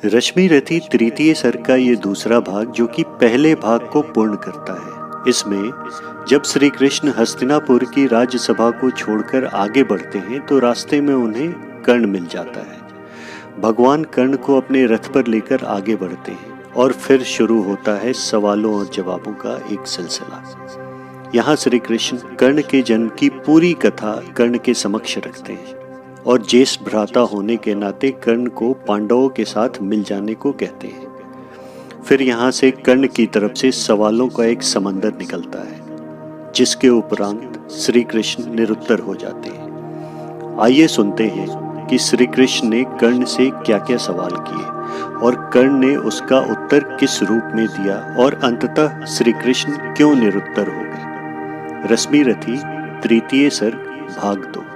रश्मि रथी तृतीय सर्ग का ये दूसरा भाग जो कि पहले भाग को पूर्ण करता है। इसमें जब श्री कृष्ण हस्तिनापुर की राज्यसभा को छोड़कर आगे बढ़ते हैं तो रास्ते में उन्हें कर्ण मिल जाता है। भगवान कर्ण को अपने रथ पर लेकर आगे बढ़ते हैं और फिर शुरू होता है सवालों और जवाबों का एक सिलसिला। यहाँ श्री कृष्ण कर्ण के जन्म की पूरी कथा कर्ण के समक्ष रखते हैं और ज्येष्ठ भ्राता होने के नाते कर्ण को पांडवों के साथ मिल जाने को कहते हैं। फिर यहाँ से कर्ण की तरफ से सवालों का एक समंदर निकलता है जिसके उपरांत श्री कृष्ण निरुत्तर हो जाते हैं। आइए सुनते हैं कि श्री कृष्ण ने कर्ण से क्या क्या सवाल किए और कर्ण ने उसका उत्तर किस रूप में दिया और अंततः श्री कृष्ण क्यों निरुत्तर हो गए। रश्मि रथी तृतीय सर्ग भाग 2।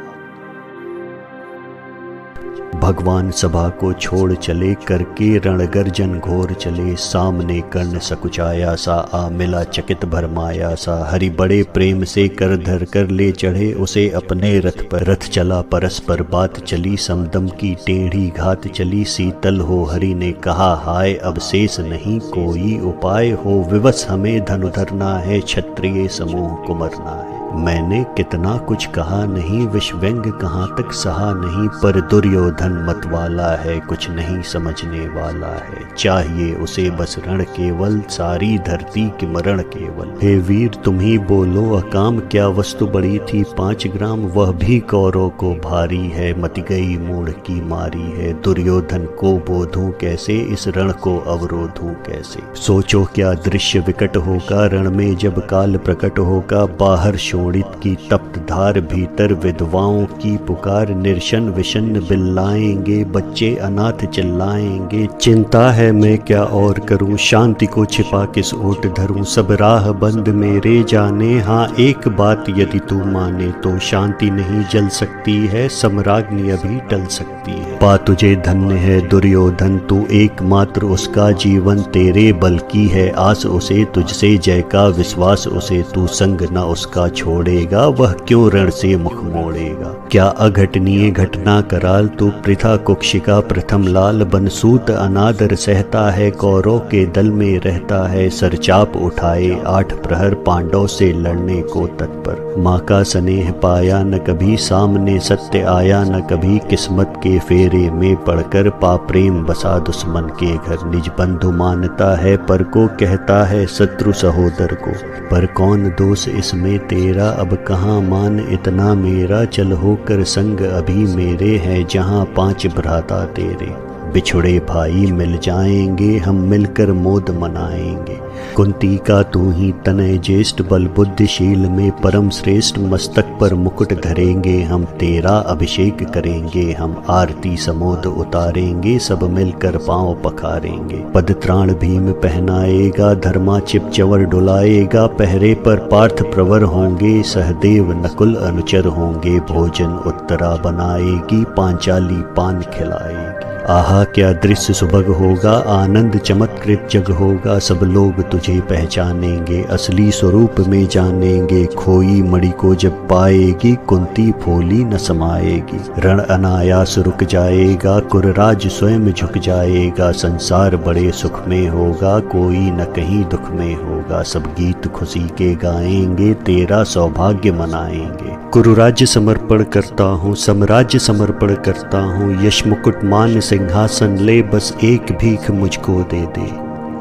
भगवान सभा को छोड़ चले करके रणगर्जन घोर चले, सामने कर्ण सकुचाया सा आ मिला चकित भरमाया सा। हरि बड़े प्रेम से कर धर कर ले चढ़े उसे अपने रथ पर, रथ चला परस्पर बात चली, समदम की टेढ़ी घात चली। शीतल हो हरि ने कहा हाय अब शेष नहीं कोई उपाय हो, विवश हमें धनु धरना है क्षत्रिय समूह को मरना है। मैंने कितना कुछ कहा नहीं, विषव्यंग कहाँ तक सहा नहीं, पर दुर्योधन मत वाला है कुछ नहीं समझने वाला है। चाहिए उसे बस रण केवल, सारी धरती के मरण केवल। हे वीर तुम ही बोलो अकाम क्या वस्तु बड़ी थी 5 ग्राम, वह भी कौरों को भारी है, मति गई मूढ़ की मारी है। दुर्योधन को बोधूं कैसे, इस रण को अवरोधूं कैसे। सोचो क्या दृश्य विकट होगा, रण में जब काल प्रकट होगा। बाहर शोणित की तप्त धार, भीतर विधवाओं की पुकार। निर्शन विषन्न बिल्लाएंगे, बच्चे अनाथ चिल्लाएंगे। चिंता है मैं क्या और करूं, शांति को छिपा किस ओट धरूं। सब राह बंद मेरे जाने, हाँ एक बात यदि तू माने तो, शांति नहीं जल सकती है, सम्राज्ञी अभी टल सकती है। पा तुझे धन्य है दुर्योधन, तू एकमात्र उसका जीवन तेरे बल की है आस उसे, तुझसे जय का विश्वास उसे। तू संग न उसका छोड़ेगा, वह क्यों रण से मुख मोड़ेगा। क्या अघटनीय घटना कराल, तू प्रथा कुक्षिका प्रथम लाल। बनसूत अनादर सहता है, कौरव के दल में रहता है। सरचाप उठाए 8 प्रहर, पांडव से लड़ने को तत्पर। माँ का स्नेह पाया न कभी, सामने सत्य आया न कभी। किस्मत के फेरे में पड़कर पा प्रेम बसा दुश्मन के घर। निज बंधु मानता है पर को, कहता है शत्रु सहोदर को। पर कौन दोष इसमें तेरा, अब कहाँ मान इतना मेरा। चल होकर संग अभी मेरे हैं, जहाँ 5 भ्राता तेरे। बिछुड़े भाई मिल जाएंगे, हम मिलकर मोद मनाएंगे। कुंती का तू ही तनय ज्येष्ठ, बल बुद्धिशील में परम श्रेष्ठ। मस्तक पर मुकुट धरेंगे हम, तेरा अभिषेक करेंगे हम। आरती समोद उतारेंगे, सब मिलकर पांव पखारेंगे। पद त्राण भीम पहनाएगा, धर्मा चिप चवर डुलाएगा। पहरे पर पार्थ प्रवर होंगे, सहदेव नकुल अनुचर होंगे। भोजन उत्तरा बनाएगी, पांचाली पान खिलाएगी। आहा क्या दृश्य सुभग होगा, आनंद चमत्कृत जग होगा। सब लोग तुझे पहचानेंगे, असली स्वरूप में जानेंगे। खोई मणि को जब पाएगी, कुंती फूली न समाएगी। रण अनायास रुक जाएगा, कुरराज स्वयं झुक जाएगा। संसार बड़े सुख में होगा, कोई न कहीं दुख में होगा। सब गीत खुशी के गाएंगे, तेरा सौभाग्य मनाएंगे। कुरुराज्य समर्पण करता हूँ, साम्राज्य समर्पण करता हूँ। यश मुकुट मान सिंहासन ले, बस एक भीख मुझको दे दे।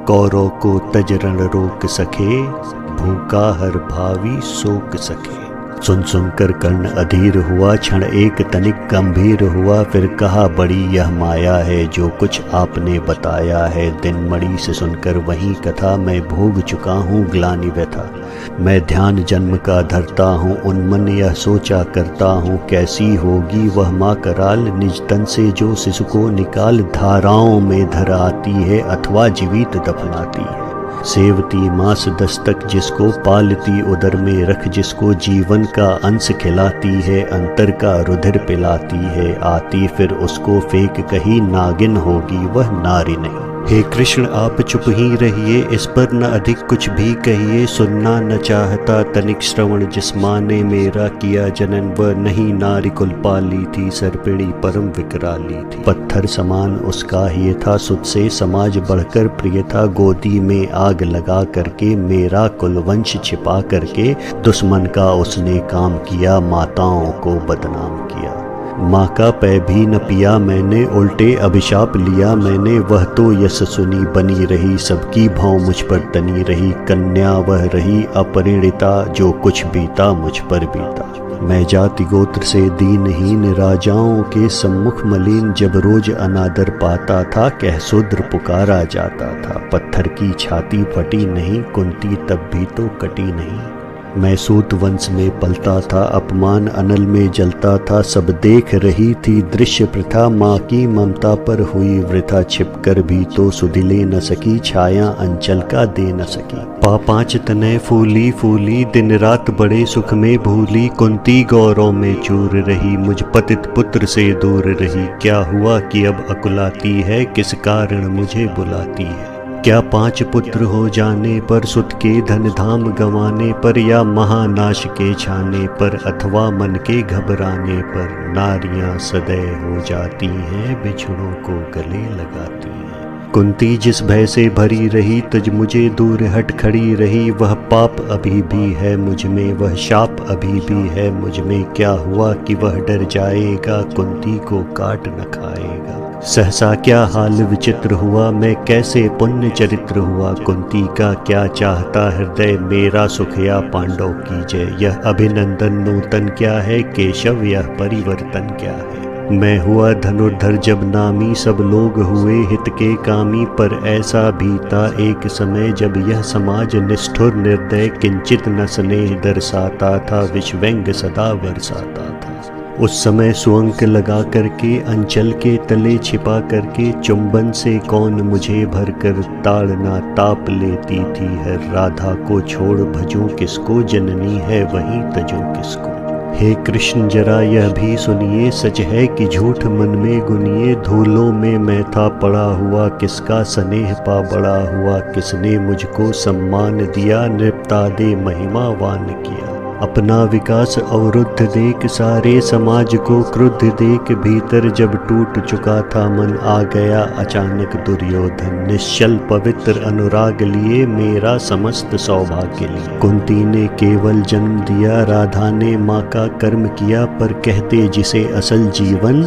कौरव को तज रण रोक सके, भूखा हर भावी शोक सके। सुन सुनकर कर्ण अधीर हुआ, क्षण एक तनिक गंभीर हुआ। फिर कहा बड़ी यह माया है, जो कुछ आपने बताया है। दिन मणि से सुनकर वही कथा, मैं भोग चुका हूँ ग्लानि व्यथा। मैं ध्यान जन्म का धरता हूँ, उन्मन यह सोचा करता हूँ। कैसी होगी वह माँ कराल, निज तन से जो शिशु को निकाल। धाराओं में धर आती है, अथवा जीवित दफनाती है। सेवती मास दस्तक जिसको, पालती उदर में रख जिसको। जीवन का अंश खिलाती है, अंतर का रुधिर पिलाती है। आती फिर उसको फेंक कहीं, नागिन होगी वह नारी नहीं। हे कृष्ण आप चुप ही रहिए, इस पर न अधिक कुछ भी कहिए। सुनना न चाहता तनिक श्रवण, जिस माँ ने मेरा किया जनन, वह नहीं नारी कुल पाली थी, सर्पिणी परम विकराली थी। पत्थर समान उसका ये था, सुध से समाज बढ़कर प्रिय था। गोदी में आग लगा करके मेरा कुल वंश छिपा करके, दुश्मन का उसने काम किया, माताओं को बदनाम किया। माँ का पै भी न पिया मैंने, उल्टे अभिशाप लिया मैंने। वह तो यश सुनी बनी रही, सबकी भौं मुझ पर तनी रही। कन्या वह रही अपरिणिता, जो कुछ बीता मुझ पर बीता। मैं जाति गोत्र से दीनहीन, राजाओं के सम्मुख मलिन। जब रोज अनादर पाता था, कह शूद्र पुकारा जाता था। पत्थर की छाती फटी नहीं, कुंती तब भी तो कटी नहीं। मैं सूत वंश में पलता था, अपमान अनल में जलता था। सब देख रही थी दृश्य प्रथा, माँ की ममता पर हुई वृथा। छिपकर भी तो सुधि ले न सकी, छाया अंचल का दे न सकी। पांच तनय फूली फूली, दिन रात बड़े सुख में भूली। कुंती गौरव में चूर रही, मुझ पतित पुत्र से दूर रही। क्या हुआ कि अब अकुलाती है, किस कारण मुझे बुलाती है। क्या 5 पुत्र हो जाने पर, सुत के धन धाम गंवाने पर, या महानाश के छाने पर, अथवा मन के घबराने पर। नारियां सदैव हो जाती हैं, बिछड़ों को गले लगाती हैं। कुंती जिस भय से भरी रही, तुझ मुझे दूर हट खड़ी रही। वह पाप अभी भी है मुझ में, वह शाप अभी भी है मुझ में। क्या हुआ कि वह डर जाएगा, कुंती को काट न खाएगा। सहसा क्या हाल विचित्र हुआ, मैं कैसे पुण्य चरित्र हुआ। कुंती का क्या चाहता हृदय, मेरा सुख या पांडव की जय। यह अभिनंदन नूतन क्या है, केशव यह परिवर्तन क्या है। मैं हुआ धनुर्धर जब नामी, सब लोग हुए हित के कामी। पर ऐसा भी था एक समय, जब यह समाज निष्ठुर निर्दय, किंचित न स्नेह दर्शाता था, विषव्यंग सदा बरसाता था। उस समय सुअंक लगा करके, अंचल के तले छिपा करके, चुंबन से कौन मुझे भरकर ताड़ना ताप लेती थी है। राधा को छोड़ भजूं किसको, जननी है वहीं तजूं किसको। हे कृष्ण जरा यह भी सुनिए, सच है कि झूठ मन में गुनिए। धूलों में मैं था पड़ा हुआ, किसका स्नेह पा बड़ा हुआ। किसने मुझको सम्मान दिया, नृपता दे महिमावान किया। अपना विकास अवरुद्ध देख, सारे समाज को क्रुद्ध देख। भीतर जब टूट चुका था मन, आ गया अचानक दुर्योधन। निश्चल पवित्र अनुराग लिए, मेरा समस्त सौभाग्य लिए। कुंती ने केवल जन्म दिया, राधा ने माँ का कर्म किया। पर कहते जिसे असल जीवन,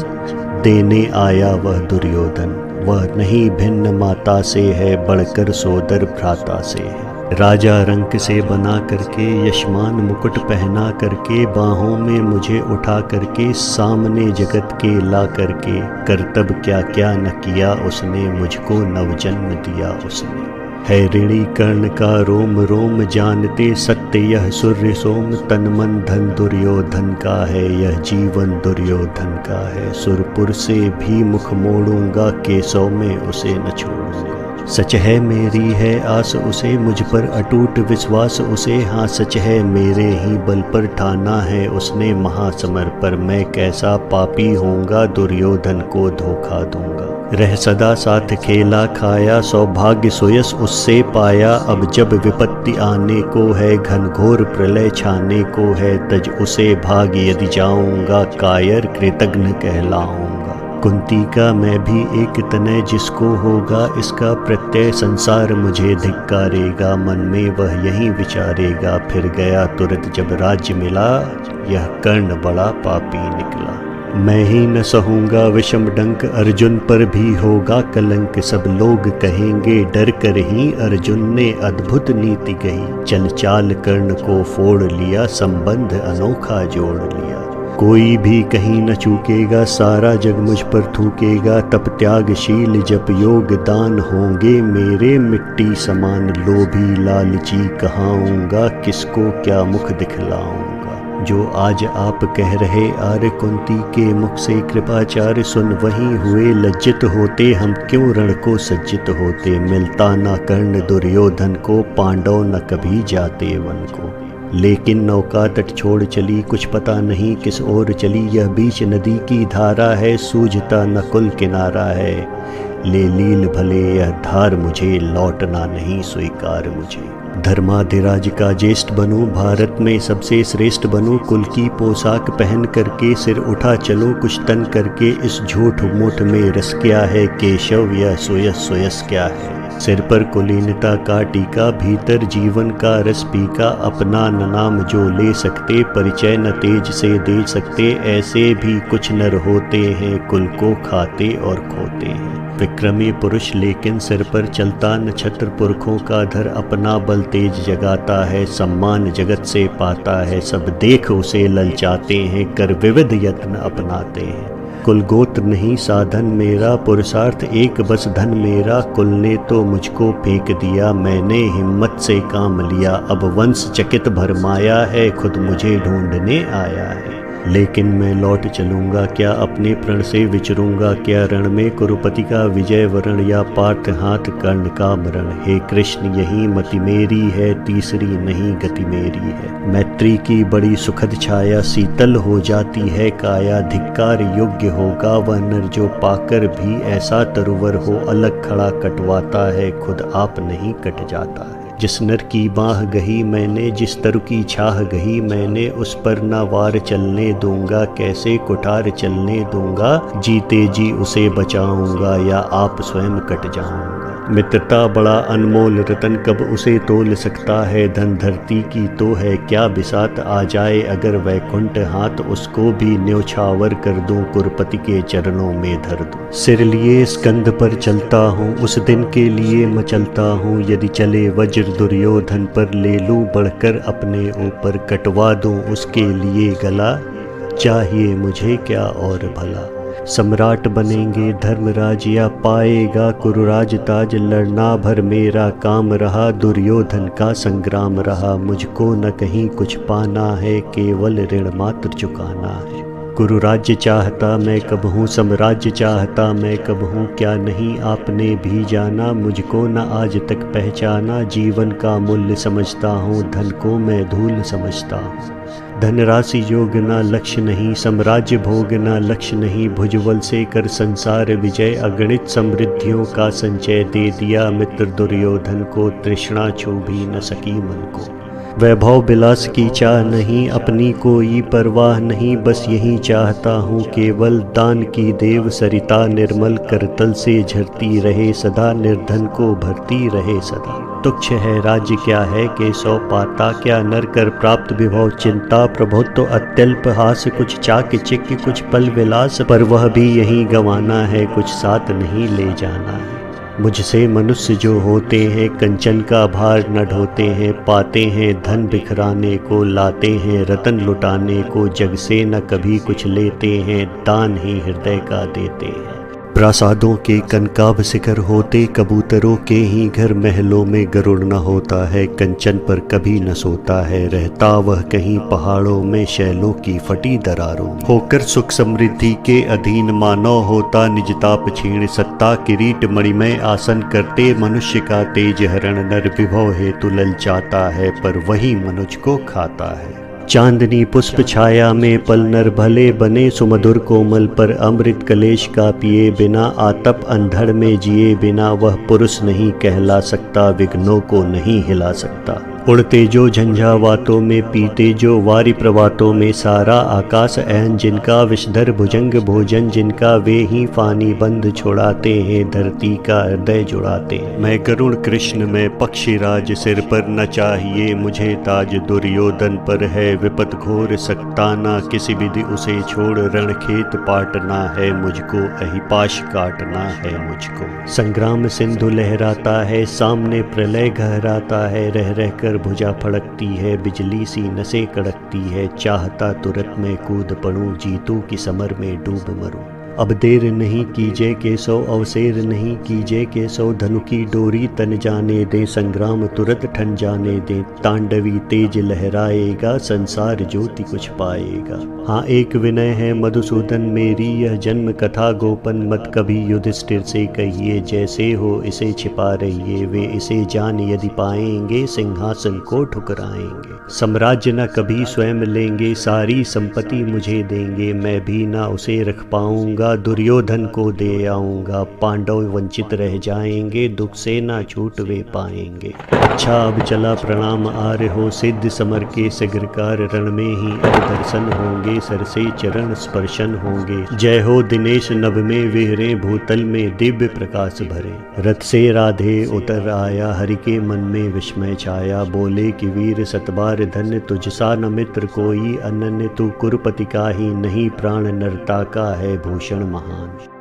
देने आया वह दुर्योधन। वह नहीं भिन्न माता से है, बढ़कर सोदर भ्राता से है। राजा रंक से बना करके, यशमान मुकुट पहना करके, बाहों में मुझे उठा करके, सामने जगत के ला करके। करतब क्या क्या न किया उसने, मुझको नवजन्म दिया उसने। है ऋणी कर्ण का रोम रोम, जानते सत्य यह सूर्य सोम। तन मन धन दुर्योधन का है, यह जीवन दुर्योधन का है। सुरपुर से भी मुख मोड़ूंगा, केशव में उसे न छोड़ूंगा। सच है मेरी है आस उसे, मुझ पर अटूट विश्वास उसे। हाँ सच है मेरे ही बल पर, ठाना है उसने महासमर पर। मैं कैसा पापी होऊंगा, दुर्योधन को धोखा दूंगा। रह सदा साथ खेला खाया, सौभाग्य सुयस उससे पाया। अब जब विपत्ति आने को है, घनघोर प्रलय छाने को है। तज उसे भाग यदि जाऊंगा, कायर कृतघ्न कहलाऊंगा। कुंती का मैं भी एक तनय, जिसको होगा इसका प्रत्यय। संसार मुझे धिक्कारेगा, मन में वह यही विचारेगा। फिर गया तुरंत जब राज्य मिला, यह कर्ण बड़ा पापी निकला। मैं ही न सहूंगा विषम डंक, अर्जुन पर भी होगा कलंक। सब लोग कहेंगे डर कर ही, अर्जुन ने अद्भुत नीति कही। चल चाल कर्ण को फोड़ लिया, संबंध अनोखा जोड़ लिया। कोई भी कहीं न चूकेगा, सारा जग मुझ पर थूकेगा। तप त्यागशील जप योग दान, होंगे मेरे मिट्टी समान। लोभी लालची कहाऊंगा, किसको क्या मुख दिखलाऊंगा। जो आज आप कह रहे आर्य, कुंती के मुख से कृपाचार्य सुन वहीं हुए। लज्जित होते हम क्यों रण को सज्जित होते। मिलता न कर्ण दुर्योधन को, पांडव न कभी जाते वन को। लेकिन नौका तट छोड़ चली, कुछ पता नहीं किस ओर चली। यह बीच नदी की धारा है, सूझता न कुल किनारा है। ले लील भले यह धार मुझे, लौटना नहीं स्वीकार मुझे। धर्माधिराज का ज्येष्ठ बनूं, भारत में सबसे श्रेष्ठ बनूं, कुल की पोशाक पहन करके सिर उठा चलो कुछ तन करके। इस झूठ मूठ में रस क्या है, केशव या सोयस सोयस क्या है। सिर पर कुलीनता का टीका, भीतर जीवन का रस पीका। अपना न नाम जो ले सकते, परिचय न तेज से दे सकते। ऐसे भी कुछ नर होते हैं, कुल को खाते और खोते हैं। विक्रमी पुरुष लेकिन सिर पर चलता न छत्र, पुरखों का धर अपना बल तेज जगाता है। सम्मान जगत से पाता है, सब देख उसे ललचाते हैं। कर विविध यत्न अपनाते हैं। कुल गोत्र नहीं साधन मेरा, पुरुषार्थ एक बस धन मेरा। कुल ने तो मुझको फेंक दिया, मैंने हिम्मत से काम लिया। अब वंश चकित भरमाया है, खुद मुझे ढूंढने आया है। लेकिन मैं लौट चलूँगा क्या, अपने प्रण से विचरूँगा क्या। रण में कुरुपति का विजय वरण, या पार्थ हाथ कर्ण का मरण। हे कृष्ण यही मति मेरी है, तीसरी नहीं गति मेरी है। मैत्री की बड़ी सुखद छाया, शीतल हो जाती है काया। धिक्कार योग्य होगा वह नर, जो पाकर भी ऐसा तरुवर हो। अलग खड़ा कटवाता है, खुद आप नहीं कट जाता है। जिस नर की बाह गही मैंने, जिस तरु की छाह गही मैंने। उस पर न वार चलने दूंगा, कैसे कुठार चलने दूंगा। जीते जी उसे बचाऊंगा, या आप स्वयं कट जाऊंगा। मित्रता बड़ा अनमोल रतन, कब उसे तोल सकता है धन। धरती की तो है क्या बिसात, आ जाए अगर वैकुंठ हाथ। उसको भी न्योछावर कर दूं, कुरुपति के चरणों में धर दूं। सिर लिए स्कंद पर चलता हूँ, उस दिन के लिए मचलता हूँ। यदि चले वज्र दुर्योधन पर, ले लूं बढ़कर अपने ऊपर। कटवा दूं उसके लिए गला, चाहिए मुझे क्या और भला। सम्राट बनेंगे धर्मराज, या पाएगा कुरुराज ताज। लड़ना भर मेरा काम रहा, दुर्योधन का संग्राम रहा। मुझको न कहीं कुछ पाना है, केवल ऋण मात्र चुकाना है। कुरु राज्य चाहता मैं कब हूँ, सम्राज्य चाहता मैं कब हूँ। क्या नहीं आपने भी जाना, मुझको न आज तक पहचाना। जीवन का मूल्य समझता हूँ, धन को मैं धूल समझता हूँ। धनराशि योग ना लक्ष्य नहीं, साम्राज्य भोग ना लक्ष्य नहीं। भुजबल से कर संसार विजय, अगणित समृद्धियों का संचय दे दिया। मित्र दुर्योधन को तृष्णा छू भी न सकी मन को। वैभव विलास की चाह नहीं, अपनी कोई परवाह नहीं। बस यही चाहता हूँ केवल, दान की देव सरिता निर्मल। करतल से झरती रहे सदा, निर्धन को भरती रहे सदा। तुच्छ है राज्य क्या है के सौ पाता, क्या नर कर प्राप्त विभव चिंता। प्रभुत्व अत्यल्प हास, कुछ चाक चिक्य कुछ पल विलास। पर वह भी यही गंवाना है, कुछ साथ नहीं ले जाना है। मुझसे मनुष्य जो होते हैं, कंचन का भार न ढोते हैं। पाते हैं धन बिखराने को, लाते हैं रतन लुटाने को। जग से न कभी कुछ लेते हैं, दान ही हृदय का देते हैं। प्रासादों के कनकाभ शिखर होते, कबूतरों के ही घर। महलों में गरुड़ न होता है, कंचन पर कभी न सोता है। रहता वह कहीं पहाड़ों में, शैलों की फटी दरारों में। होकर सुख समृद्धि के अधीन, मानव होता निजताप क्षीण। सत्ता किरीट मणिमय आसन करते, मनुष्य का तेज हरण। नर विभव हेतु ललचाता है, पर वही मनुष्य को खाता है। चांदनी पुष्प छाया में पल, नर भले बने सुमधुर कोमल। पर अमृत कलेश का पिए बिना, आतप अंधड़ में जिए बिना। वह पुरुष नहीं कहला सकता, विघ्नों को नहीं हिला सकता। उड़ते जो झंझावातों में, पीते जो वारि प्रवातों में। सारा आकाश ऐन जिनका, विषधर भुजंग भोजन जिनका। वे ही फानी बंध छुड़ाते हैं, धरती का हृदय जुड़ाते हैं। मैं गरुड़ कृष्ण में पक्षीराज, सिर पर न चाहिए मुझे ताज। दुर्योधन पर है विपत घोर सकताना, किसी विधि उसे छोड़ रण खेत पाटना है मुझको। अहिपाश काटना है मुझको। संग्राम सिंधु लहराता है, सामने प्रलय गहराता है। रह रह कर भुजा फड़कती है, बिजली सी नसें कड़कती है। चाहता तुरंत में कूद पड़ूं, जीतू की समर में डूब मरूं। अब देर नहीं कीजिए केशव, अवसेर नहीं कीजिए केशव। धनु की डोरी तन जाने दें, संग्राम तुरंत ठन जाने दें। तांडवी तेज लहराएगा, संसार ज्योति कुछ पाएगा। हाँ एक विनय है मधुसूदन मेरी, यह जन्म कथा गोपन मत कभी युधिष्ठिर से कहिए। जैसे हो इसे छिपा रहिए, वे इसे जान यदि पाएंगे, सिंहासन को ठुकराएंगे। साम्राज्य न कभी स्वयं लेंगे, सारी संपत्ति मुझे देंगे। मैं भी ना उसे रख पाऊंगा, आऊँगा, दुर्योधन को दे आऊँगा, पांडव वंचित रह जाएंगे, दुख से ना छूट वे पाएंगे। अच्छा अब चला प्रणाम आर्य हो, सिद्ध समर के सगरकार, रण में ही अब दर्शन होंगे, सर से चरण स्पर्शन होंगे। जय हो दिनेश नभ में विहरे, भूतल में दिव्य प्रकाश भरे। रथ से राधे उतर आया, हरि के मन में विस्मय छाया, बोले कि वीर सतबार धन्य, तुझसा न मित्र कोई अनन्य, तू कुरुपति का ही नहीं, प्राण नरता का है भूषण महान।